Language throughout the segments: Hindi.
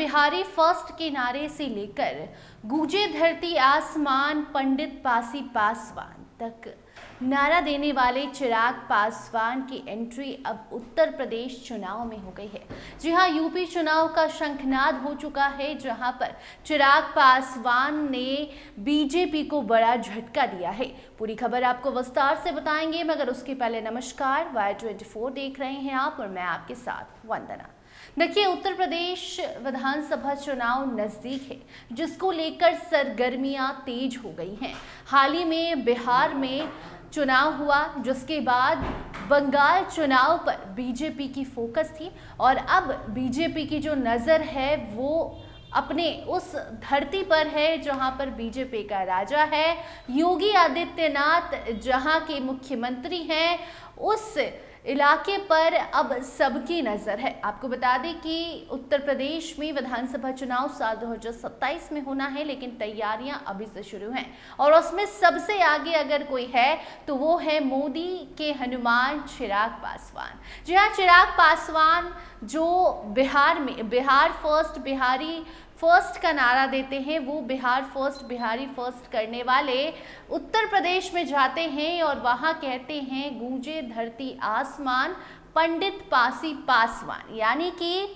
बिहारी फर्स्ट के नारे से लेकर गूंजे धरती आसमान पंडित पासी पासवान तक नारा देने वाले चिराग पासवान की एंट्री अब उत्तर प्रदेश चुनाव में हो गई है। जी हां, यूपी चुनाव का शंखनाद हो चुका है, जहां पर चिराग पासवान ने बीजेपी को बड़ा झटका दिया है। पूरी खबर आपको विस्तार से बताएंगे, मगर उसके पहले नमस्कार, Y24 देख रहे हैं आप और मैं आपके साथ वंदना। देखिए, उत्तर प्रदेश विधानसभा चुनाव नजदीक है, जिसको लेकर सरगर्मियां तेज हो गई हैं। हाल ही में बिहार में चुनाव हुआ, जिसके बाद बंगाल चुनाव पर बीजेपी की फोकस थी और अब बीजेपी की जो नज़र है वो अपने उस धरती पर है जहां पर बीजेपी का राजा है। योगी आदित्यनाथ जहां के मुख्यमंत्री हैं, उस इलाके पर अब सबकी नज़र है। आपको बता दें कि उत्तर प्रदेश में विधानसभा चुनाव साल 2027 में होना है, लेकिन तैयारियां अभी से शुरू हैं और उसमें सबसे आगे अगर कोई है तो वो है मोदी के हनुमान चिराग पासवान। जी हाँ, चिराग पासवान जो बिहार में बिहार फर्स्ट बिहारी फर्स्ट का नारा देते हैं, वो बिहार फर्स्ट बिहारी फर्स्ट करने वाले उत्तर प्रदेश में जाते हैं और वहाँ कहते हैं गूंजे धरती आसमान पंडित पासी पासवान, यानी कि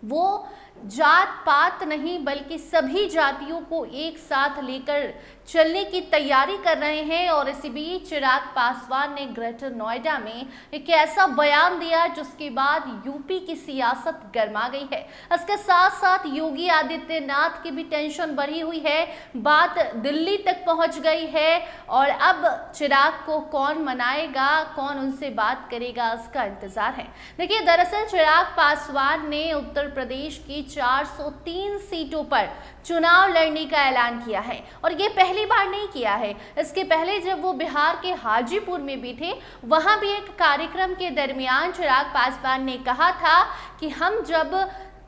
वो जात पात नहीं बल्कि सभी जातियों को एक साथ लेकर चलने की तैयारी कर रहे हैं। और इसी बीच चिराग पासवान ने ग्रेटर नोएडा में एक ऐसा बयान दिया जिसके बाद यूपी की सियासत गर्मा गई है। इसके साथ साथ योगी आदित्यनाथ की भी टेंशन बढ़ी हुई है, बात दिल्ली तक पहुंच गई है और अब चिराग को कौन मनाएगा, कौन उनसे बात करेगा, इसका इंतजार है। देखिए, दरअसल चिराग पासवान ने उत्तर प्रदेश की 403 सीटों पर चुनाव लड़ने का ऐलान किया है और ये पहली बार नहीं किया है। इसके पहले जब वो बिहार के हाजीपुर में भी थे, वहां भी एक कार्यक्रम के दरमियान चिराग पासवान ने कहा था कि हम जब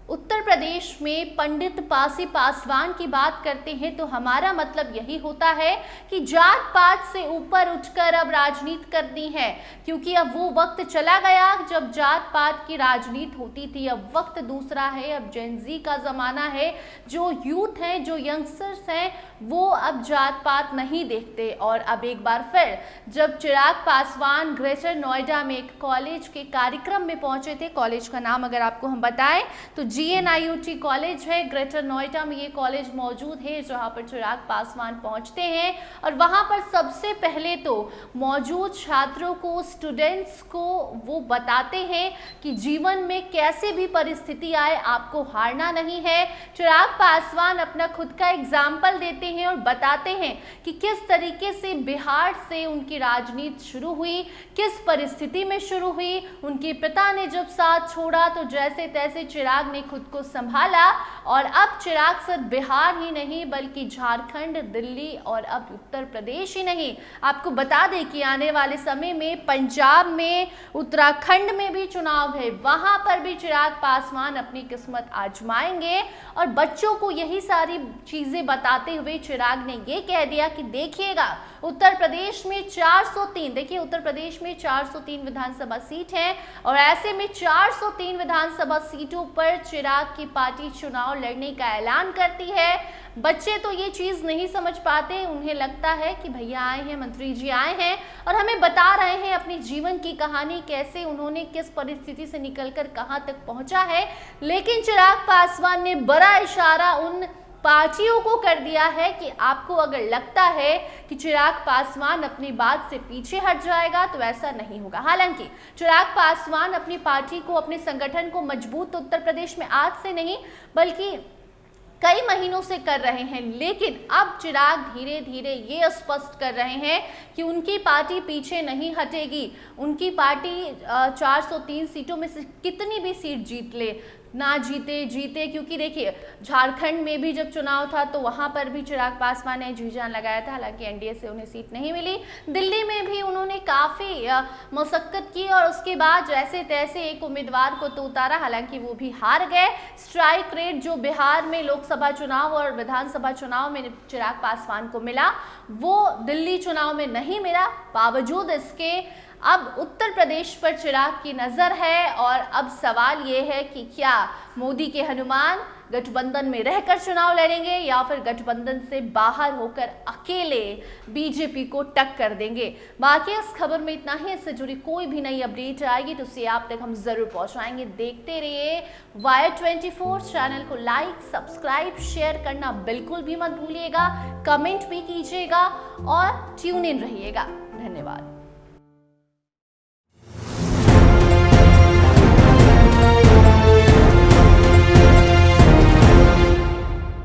उत्तर प्रदेश में पंडित पासी पासवान की बात करते हैं तो हमारा मतलब यही होता है कि जात पात से ऊपर उठकर अब राजनीति करनी है, क्योंकि अब वो वक्त चला गया जब जात पात की राजनीति होती थी। अब वक्त दूसरा है, अब जेनजी का ज़माना है। जो यूथ हैं, जो यंगस्टर्स हैं, वो अब जात पात नहीं देखते। और अब एक बार फिर जब चिराग पासवान ग्रेटर नोएडा में एक कॉलेज के कार्यक्रम में पहुंचे थे, कॉलेज का नाम अगर आपको हम बताएं तो GNIUT कॉलेज है, ग्रेटर नोएडा में ये कॉलेज मौजूद है, जहां पर चिराग पासवान पहुंचते हैं और वहां पर सबसे पहले तो मौजूद छात्रों को, स्टूडेंट्स को वो बताते हैं कि जीवन में कैसे भी परिस्थिति आए आपको हारना नहीं है। चिराग पासवान अपना खुद का एग्जाम्पल देते हैं और बताते हैं कि किस तरीके से बिहार से उनकी राजनीति शुरू हुई, किस परिस्थिति में शुरू हुई। उनके पिता ने जब साथ छोड़ा तो जैसे तैसे चिराग ने खुद को संभाला और अब चिराग सिर्फ बिहार ही नहीं बल्कि झारखंड, दिल्ली और अब उत्तर प्रदेश ही नहीं, आपको बता दें कि आने वाले समय में पंजाब में, उत्तराखंड में भी चुनाव है, वहां पर भी चिराग पासवान अपनी किस्मत आजमाएंगे। और बच्चों को यही सारी चीजें बताते हुए चिराग ने ये कह दिया कि देखिएगा, उत्तर प्रदेश में 403, देखिए उत्तर प्रदेश में 403 विधानसभा सीट है और ऐसे में 403 विधानसभा सीटों पर चिराग की पार्टी चुनाव लड़ने का ऐलान करती है। बच्चे तो ये चीज़ नहीं समझ पाते, उन्हें लगता है कि भैया आए हैं, मंत्री जी आए हैं और हमें बता रहे हैं अपनी जीवन की कहानी, कैसे उन्होंने किस परिस्थिति से निकलकर कहां तक पहुंचा है। लेकिन चिराग पासवान ने बड़ा इशारा उन पार्टियों को कर दिया है कि आपको अगर लगता है कि चिराग पासवान अपनी बात से पीछे हट जाएगा तो ऐसा नहीं होगा। हालांकि चिराग पासवान अपनी पार्टी को, अपने संगठन को मजबूत उत्तर प्रदेश में आज से नहीं बल्कि कई महीनों से कर रहे हैं, लेकिन अब चिराग धीरे धीरे ये स्पष्ट कर रहे हैं कि उनकी पार्टी पीछे नहीं हटेगी। उनकी पार्टी 403 सीटों में से कितनी भी सीट जीत ले, ना जीते, क्योंकि देखिए झारखंड में भी जब चुनाव था तो वहां पर भी चिराग पासवान ने जी जान लगाया था, हालांकि एनडीए से उन्हें सीट नहीं मिली। दिल्ली में भी उन्होंने काफ़ी मशक्कत की और उसके बाद जैसे तैसे एक उम्मीदवार को तो उतारा, हालांकि वो भी हार गए। स्ट्राइक रेट जो बिहार में लोकसभा चुनाव और विधानसभा चुनाव में चिराग पासवान को मिला, वो दिल्ली चुनाव में नहीं मिला। बावजूद इसके अब उत्तर प्रदेश पर चिराग की नज़र है और अब सवाल ये है कि क्या मोदी के हनुमान गठबंधन में रहकर चुनाव लड़ेंगे या फिर गठबंधन से बाहर होकर अकेले बीजेपी को टक्कर देंगे। बाकी इस खबर में इतना ही। इससे जुड़ी कोई भी नई अपडेट आएगी तो उसे आप तक हम जरूर पहुंचाएंगे। देखते रहिए वायर 24। चैनल को लाइक, सब्सक्राइब, शेयर करना बिल्कुल भी मत भूलिएगा। कमेंट भी कीजिएगा और ट्यून इन रहिएगा। धन्यवाद।